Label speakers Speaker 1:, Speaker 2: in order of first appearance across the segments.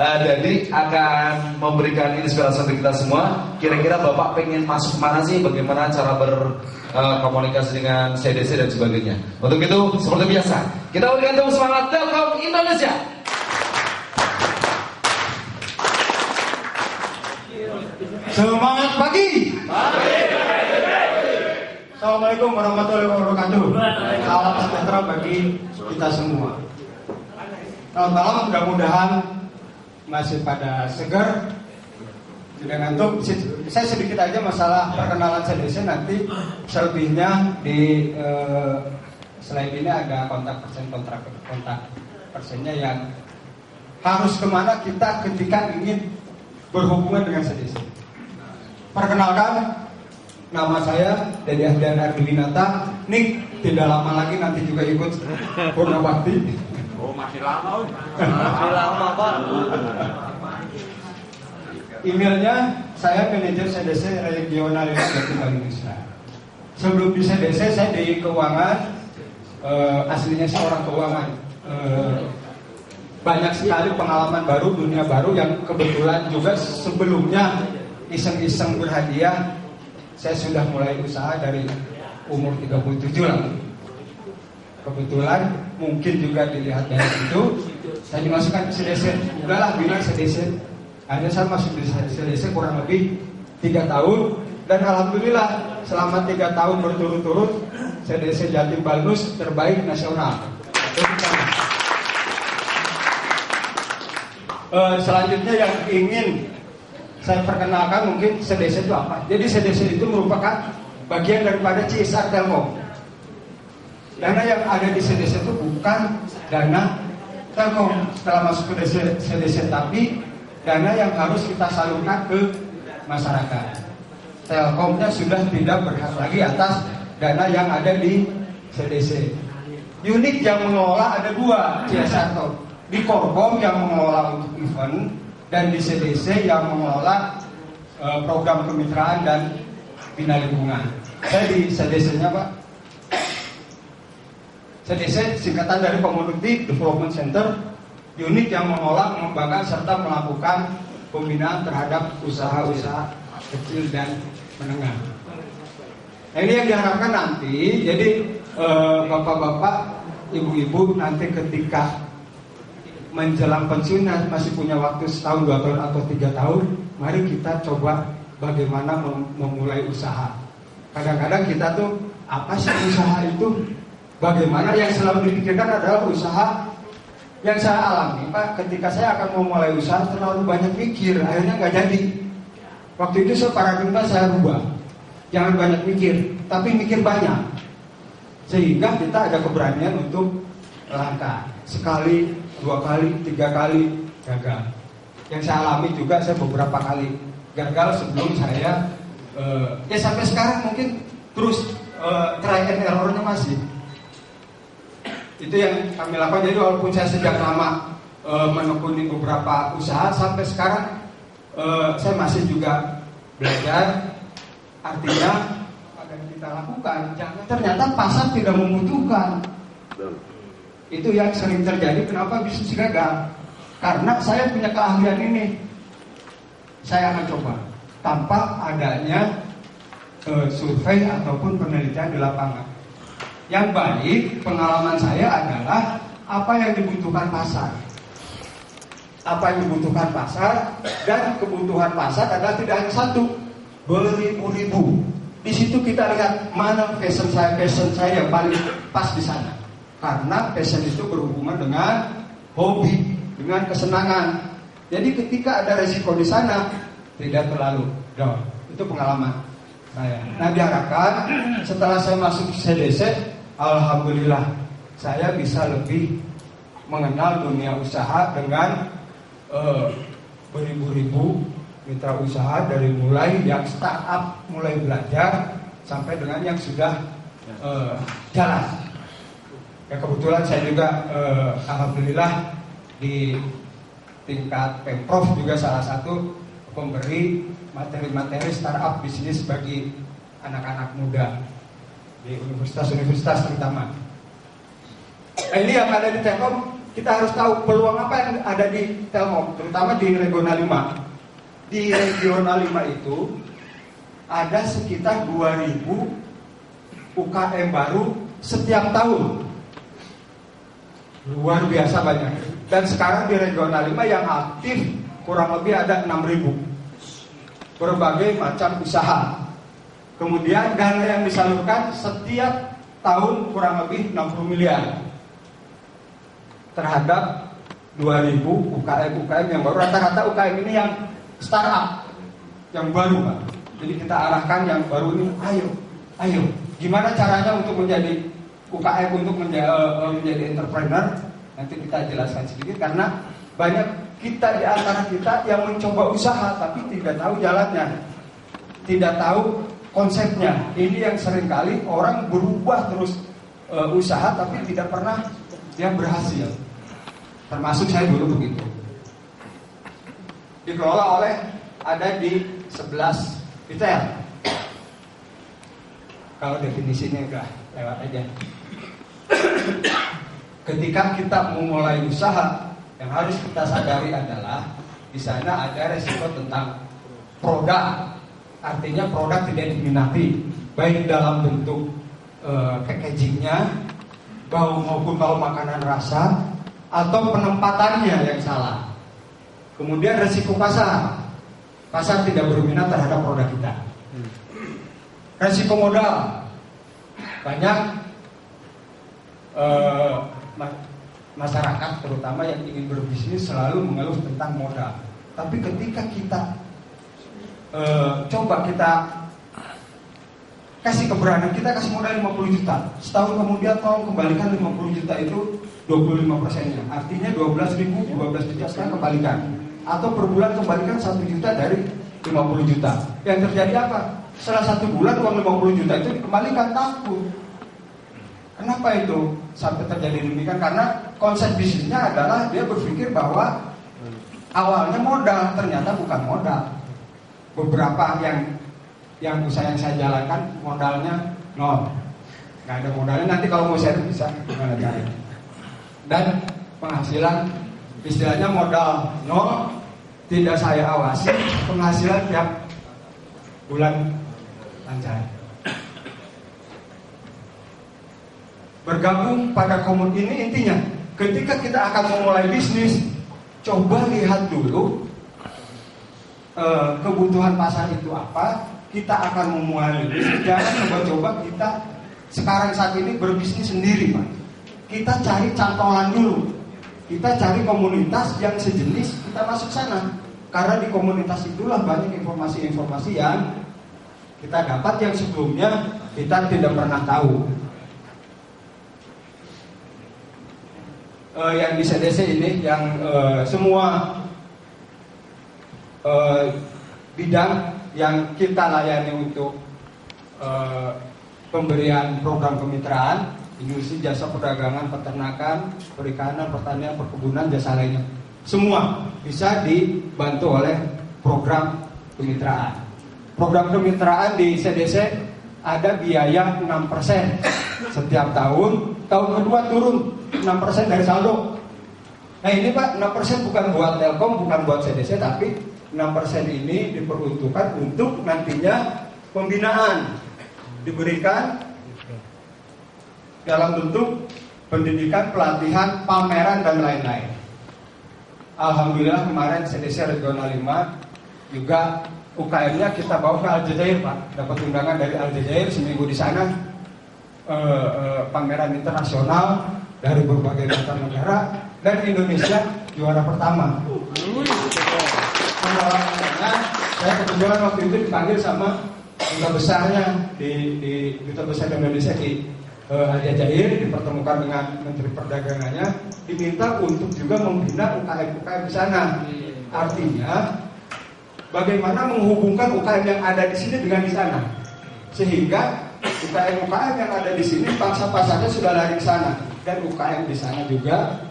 Speaker 1: Jadi akan memberikan inspirasi untuk kita semua. Kira-kira Bapak pengen masuk mana sih? Bagaimana cara berkomunikasi dengan CDC dan sebagainya. Untuk itu seperti biasa kita berikan tepuk semangat Telkom Indonesia.
Speaker 2: Semangat pagi. Assalamualaikum warahmatullahi wabarakatuh. Salam sejahtera bagi kita semua. Selamat malam, mudah-mudahan masih pada segar, tidak ngantuk. Saya sedikit aja masalah perkenalan CDC, nanti selebihnya di slide ini ada kontak persennya yang harus kemana kita ketika ingin berhubungan dengan CDC. Perkenalkan, nama saya Dedi Ahdian Ardiwinata. Nik tidak lama lagi nanti juga ikut Purnabakti.
Speaker 3: Oh, masih lama.
Speaker 4: Masih lama, Pak.
Speaker 2: Emailnya saya manajer CDC regional Jatim Indonesia. Sebelum di CDC saya di keuangan, aslinya seorang keuangan. Banyak sekali pengalaman baru, dunia baru yang kebetulan juga sebelumnya iseng-iseng berhadiah. Saya sudah mulai usaha dari umur 37 lah. Kebetulan mungkin juga dilihat dari itu, saya dimasukkan ke CDC. Udahlah bilang CDC. Akhirnya saya masuk di CDC kurang lebih 3 tahun. Dan alhamdulillah selama 3 tahun berturut-turut CDC Jatim Balnus terbaik nasional. Selanjutnya yang ingin saya perkenalkan mungkin CDC itu apa. Jadi CDC itu merupakan bagian daripada CSR Telkom. Dana yang ada di CDC itu bukan dana Telkom setelah masuk ke CDC, tapi dana yang harus kita salurkan ke masyarakat. Telkomnya sudah tidak berhak lagi atas dana yang ada di CDC. Unit yang mengelola ada 2, CSR Telkom. Di Korkom yang mengelola untuk event, dan di CDC yang mengelola program kemitraan dan bina lingkungan. Saya di CDC-nya Pak. CDC singkatan dari Community Development Center, unit yang mengelola, mengembangkan serta melakukan pembinaan terhadap usaha-usaha kecil dan menengah. Nah, ini yang diharapkan nanti. Jadi bapak-bapak, ibu-ibu nanti ketika menjelang pensiun masih punya waktu setahun, 2 tahun atau 3 tahun, mari kita coba bagaimana memulai usaha. Kadang-kadang kita tuh apa sih usaha itu? Bagaimana yang selalu dipikirkan adalah usaha. Yang saya alami Pak, ketika saya akan memulai usaha terlalu banyak mikir, akhirnya nggak jadi. Waktu itu paradigma saya rubah. Jangan banyak mikir, tapi mikir banyak. Sehingga kita ada keberanian untuk langkah. Sekali, 2 kali, 3 kali gagal. Yang saya alami juga, saya beberapa kali gagal sebelum saya ya sampai sekarang mungkin terus try and error-nya masih. Itu yang kami lakukan. Jadi walaupun saya sejak lama menekuni beberapa usaha, sampai sekarang saya masih juga belajar. Artinya apa yang kita lakukan, jangan ternyata pasar tidak membutuhkan. Itu yang sering terjadi. Kenapa bisnis gagal? Karena saya punya keahlian ini. Saya akan coba tanpa adanya survei ataupun penelitian di lapangan. Yang baik, pengalaman saya adalah apa yang dibutuhkan pasar. Apa yang dibutuhkan pasar, dan kebutuhan pasar adalah tidak hanya satu, beribu-ribu. Di situ kita lihat mana passion saya yang paling pas di sana. Karena passion itu berhubungan dengan hobi, dengan kesenangan. Jadi ketika ada resiko di sana, tidak terlalu down. Itu pengalaman saya. Nah, diharapkan setelah saya masuk CDC, alhamdulillah saya bisa lebih mengenal dunia usaha dengan beribu-ribu mitra usaha, dari mulai yang startup, mulai belajar sampai dengan yang sudah jalan. Ya, kebetulan saya juga alhamdulillah di tingkat Pemprov juga salah satu pemberi materi-materi startup bisnis bagi anak-anak muda di universitas-universitas terutama. Nah, ini yang ada di Telkom kita harus tahu peluang apa yang ada di Telkom, terutama di Regional 5. Di Regional 5 itu ada sekitar 2.000 UKM baru setiap tahun. Luar biasa banyak. Dan sekarang di Regional 5 yang aktif kurang lebih ada 6.000. Berbagai macam usaha. Kemudian dana yang disalurkan setiap tahun kurang lebih 60 miliar terhadap 2.000 UKM yang baru. Rata-rata UKM ini yang startup, yang baru, Pak. Jadi kita arahkan yang baru ini, ayo. Gimana caranya untuk menjadi UKM, untuk menjadi entrepreneur? Nanti kita jelaskan sedikit, karena banyak kita di antara kita yang mencoba usaha tapi tidak tahu jalannya, tidak tahu konsepnya. Ini yang seringkali orang berubah terus usaha tapi tidak pernah dia berhasil. Termasuk saya dulu begitu. Dikelola oleh, ada di 11 ITEL. Kalau definisinya udah lewat aja. Ketika kita memulai usaha, yang harus kita sadari adalah di sana ada resiko tentang produk. Artinya produk tidak diminati, baik dalam bentuk packagingnya, maupun bau makanan rasa, atau penempatannya yang salah. Kemudian resiko pasar tidak berminat terhadap produk kita. Resiko modal, banyak masyarakat terutama yang ingin berbisnis selalu mengeluh tentang modal. Tapi ketika kita coba kita kasih keberanian, kita kasih modal 50 juta, setahun kemudian tolong kembalikan 50 juta itu 25%-nya, artinya 12 juta sekarang kembalikan, atau per bulan kembalikan 1 juta dari 50 juta. Yang terjadi apa? Setelah 1 bulan uang 50 juta itu dikembalikan, takut. Kenapa itu sampai terjadi demikian? Karena konsep bisnisnya adalah dia berpikir bahwa awalnya modal, ternyata bukan modal. Beberapa yang usaha yang saya jalankan modalnya nol, nggak ada modalnya. Nanti kalau mau share bisa gimana caranya. Dan penghasilan istilahnya modal nol, tidak saya awasi, penghasilan tiap bulan lancar. Bergabung pada komunitas ini intinya, ketika kita akan memulai bisnis, coba lihat dulu kebutuhan pasar itu apa. Kita akan memulai bisnis, jangan coba-coba kita sekarang saat ini berbisnis sendiri, Pak. Kita cari cantolan dulu, kita cari komunitas yang sejenis, kita masuk sana. Karena di komunitas itulah banyak informasi-informasi yang kita dapat yang sebelumnya kita tidak pernah tahu. Yang di CDC ini, yang semua bidang yang kita layani untuk pemberian program kemitraan, industri, jasa perdagangan, peternakan, perikanan, pertanian, perkebunan, jasa lainnya, semua bisa dibantu oleh program kemitraan. Program kemitraan di CDC ada biaya 6% setiap tahun. Tahun kedua turun 6% dari saldo. Nah ini Pak, 6% bukan buat Telkom, bukan buat CDC, tapi 6% ini diperuntukkan untuk nantinya pembinaan, diberikan dalam bentuk pendidikan, pelatihan, pameran, dan lain-lain. Alhamdulillah kemarin CDC Regional 5 juga UKM-nya kita bawa ke Aljazair, Pak. Dapat undangan dari Aljazair, seminggu di sana, pameran internasional dari berbagai macam negara, dan Indonesia juara pertama. Pengalamannya, saya kebetulan waktu itu dipanggil sama duta besarnya di duta besar Indonesia di Aljazair, dipertemukan dengan Menteri Perdagangannya, diminta untuk juga membina UKM-UKM di sana. Artinya bagaimana menghubungkan UKM yang ada di sini dengan di sana, sehingga UKM-UKM yang ada di sini pangsa pasarnya sudah lari ke sana, dan UKM di sana juga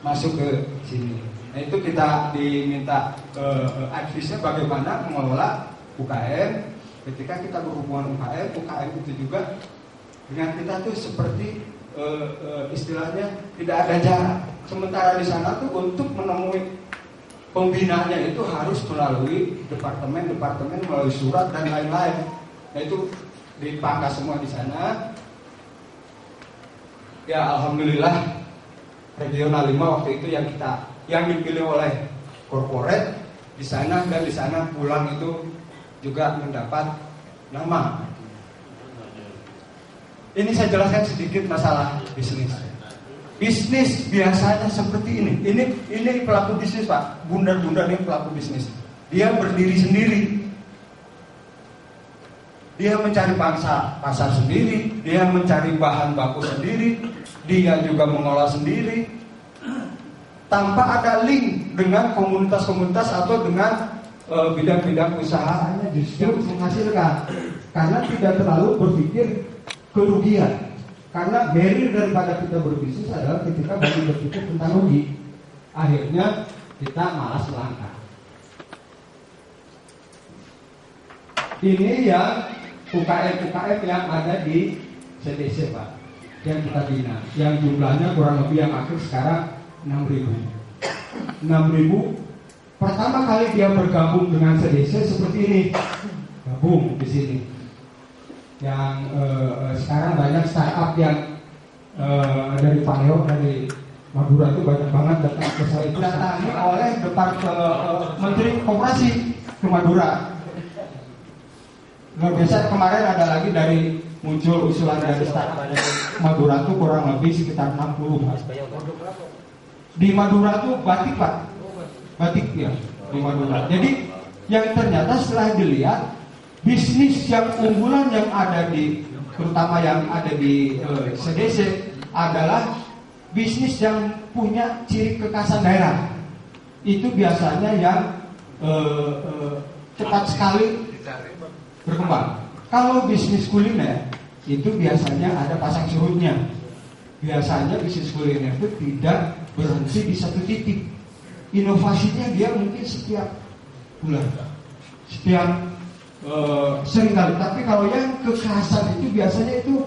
Speaker 2: masuk ke sini. Nah itu kita diminta advice-nya bagaimana mengelola UKM. Ketika kita berhubungan UKM itu juga dengan kita tuh seperti istilahnya tidak ada jarak. Sementara di sana tuh untuk menemui pembinaannya itu harus melalui departemen, melalui surat dan lain-lain. Nah itu dipangkas semua di sana. Ya alhamdulillah regional 5 waktu itu yang dipilih oleh korporat di sana, dan di sana pulang itu juga mendapat nama. Ini saya jelaskan sedikit masalah bisnis. Bisnis biasanya seperti ini. Ini pelaku bisnis, Pak. Bundar-bundar ini pelaku bisnis. Dia berdiri sendiri. Dia mencari pasar sendiri, dia mencari bahan baku sendiri, dia juga mengolah sendiri, tanpa ada link dengan komunitas-komunitas atau dengan bidang-bidang usahanya justru menghasilkan. Karena tidak terlalu berpikir kerugian. Karena barrier daripada kita berbisnis adalah ketika baru berpikir tentang rugi, akhirnya kita malas melangkah. Ini yang UKM yang ada di CDC, Pak, yang kita bina, yang jumlahnya kurang lebih yang akhir sekarang 6.000. Pertama kali dia bergabung dengan CDC seperti ini, gabung di sini. Yang sekarang banyak startup yang dari Paneo, dari Madura itu banyak banget datang ke saya. Itu datangi oleh Menteri Koperasi ke Madura. Luar biasa. Kemarin ada lagi dari muncul usulan dari startup Madura itu kurang lebih sekitar 60. Di Madura tuh batik, Pak. Batik ya di Madura. Jadi yang ternyata setelah dilihat bisnis yang unggulan yang ada di, terutama yang ada di CDC adalah bisnis yang punya ciri kekhasan daerah. Itu biasanya yang cepat sekali berkembang. Kalau bisnis kuliner itu biasanya ada pasang surutnya. Biasanya bisnis kuliner itu tidak berhenti di satu titik. Inovasinya dia mungkin setiap bulan, setiap sering kali. Tapi kalau yang kekhasan itu biasanya itu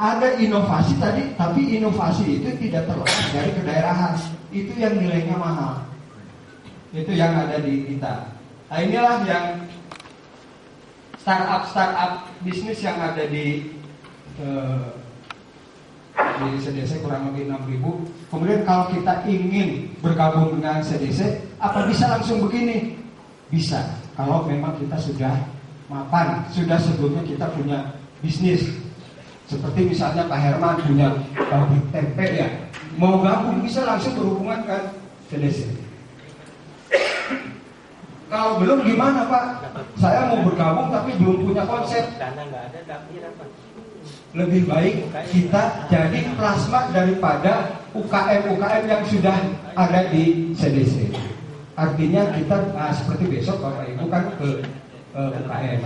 Speaker 2: ada inovasi tadi, tapi inovasi itu tidak terlepas dari kedaerahan. Itu yang nilainya mahal. Itu yang ada di kita. Nah inilah yang startup bisnis yang ada di CDC kurang lebih 6.000. Kemudian kalau kita ingin bergabung dengan CDC, apa bisa langsung begini? Bisa. Kalau memang kita sudah mapan, sudah sebelumnya kita punya bisnis. Seperti misalnya Pak Herman punya pabrik tempe ya, mau gabung bisa langsung berhubungan dengan CDC. Kalau belum gimana Pak? Saya mau bergabung tapi belum punya konsep. Lebih baik kita jadi plasma daripada UKM yang sudah ada di CDC. Artinya kita seperti besok Bapak Ibu kan ke UKM.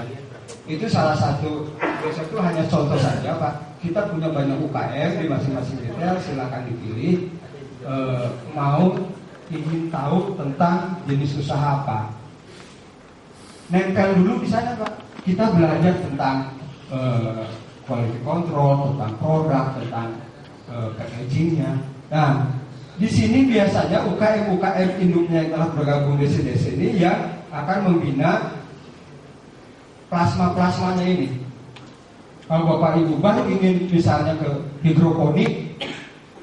Speaker 2: Itu salah satu, besok itu hanya contoh saja Pak. Kita punya banyak UKM di masing-masing detail, silakan dipilih. Mau ingin tahu tentang jenis usaha apa, nempel dulu di sana Pak. Kita belajar tentang quality control, tentang produk, tentang packagingnya. Nah, di sini biasanya UKM induknya yang telah bergabung di CDC ini yang akan membina plasma-plasmanya ini. Kalau Bapak Ibu baru ingin misalnya ke hidroponik,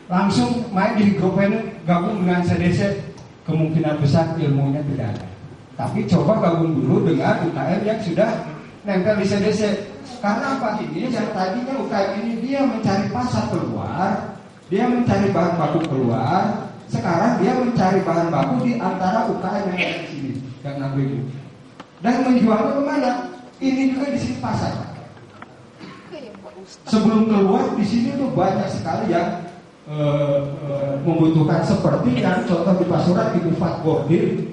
Speaker 2: langsung main di hidroponik gabung dengan CDC, kemungkinan besar ilmunya tidak ada. Tapi coba gabung dulu dengan UKM yang sudah nempel di CDC. Karena apa? Ini yang tadinya UKM ini dia mencari pasar keluar, dia mencari bahan baku keluar. Sekarang dia mencari bahan baku di antara UKM yang ada di sini, yang 6.000. Dan menjualnya kemana? Ini juga di sini pasar. Sebelum keluar di sini tuh banyak sekali yang membutuhkan, seperti yang contoh di Pasuruan Ibu Fat Bordir.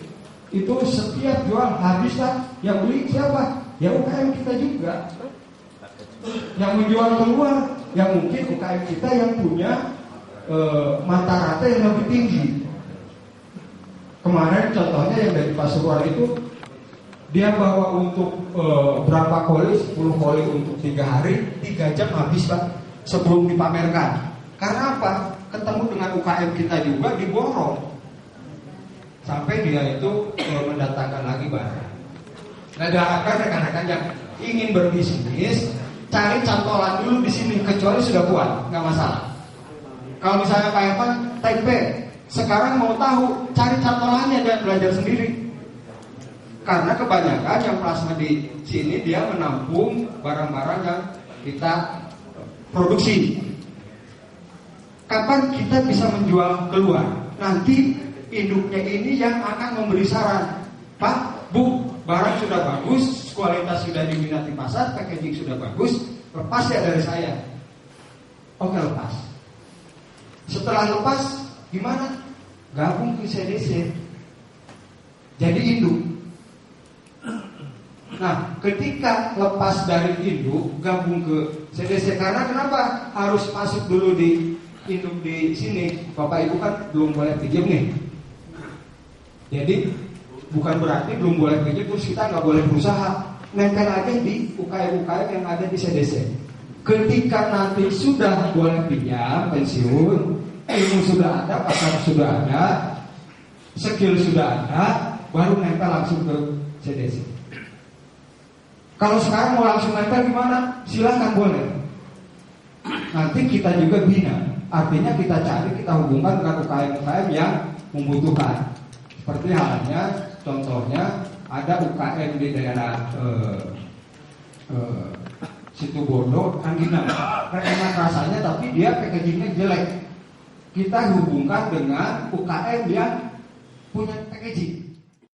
Speaker 2: Itu setiap jual habis lah. Yang beli siapa? Ya UKM kita juga. Yang menjual keluar, yang mungkin UKM kita yang punya mata rata yang lebih tinggi. Kemarin contohnya yang dari Pasuruan itu, dia bawa untuk berapa koli, 10 koli untuk 3 hari, 3 jam habis Pak, sebelum dipamerkan. Karena apa? ketemu dengan UKM kita juga diborong sampai dia itu mendatangkan lagi barang. Nah, diharapkan rekan-rekan yang ingin berbisnis cari cantolan dulu di sini, kecuali sudah kuat, nggak masalah. Kalau misalnya Pak Evan tempe, sekarang mau tahu cari cantolannya, jangan belajar sendiri. Karena kebanyakan yang plasma di sini dia menampung barang-barang yang kita produksi. Kapan kita bisa menjual keluar? Nanti induknya ini yang akan memberi saran. Pak, Bu, barang sudah bagus, kualitas sudah diminati pasar, packaging sudah bagus, lepas ya dari saya. Oke, lepas. Setelah lepas, gimana? Gabung ke CDC. Jadi induk. Nah, ketika lepas dari induk, gabung ke CDC. Karena kenapa? Harus masuk dulu di induk di sini. Bapak Ibu kan belum boleh pinjam nih. Jadi bukan berarti belum boleh pinjam terus kita nggak boleh berusaha. Nempel aja di UKM-UKM yang ada di CDC. Ketika nanti sudah boleh pinjam, pensiun, ilmu sudah ada, pasar sudah ada, skill sudah ada, baru nempel langsung ke CDC. Kalau sekarang mau langsung nempel gimana? Silakan boleh. Nanti kita juga bina. Artinya kita cari, kita hubungkan dengan UKM-UKM yang membutuhkan. Seperti halnya, contohnya ada UKM di daerah Situbondo, Anggina. Enak rasanya tapi dia packagingnya jelek. Kita hubungkan dengan UKM yang punya packaging.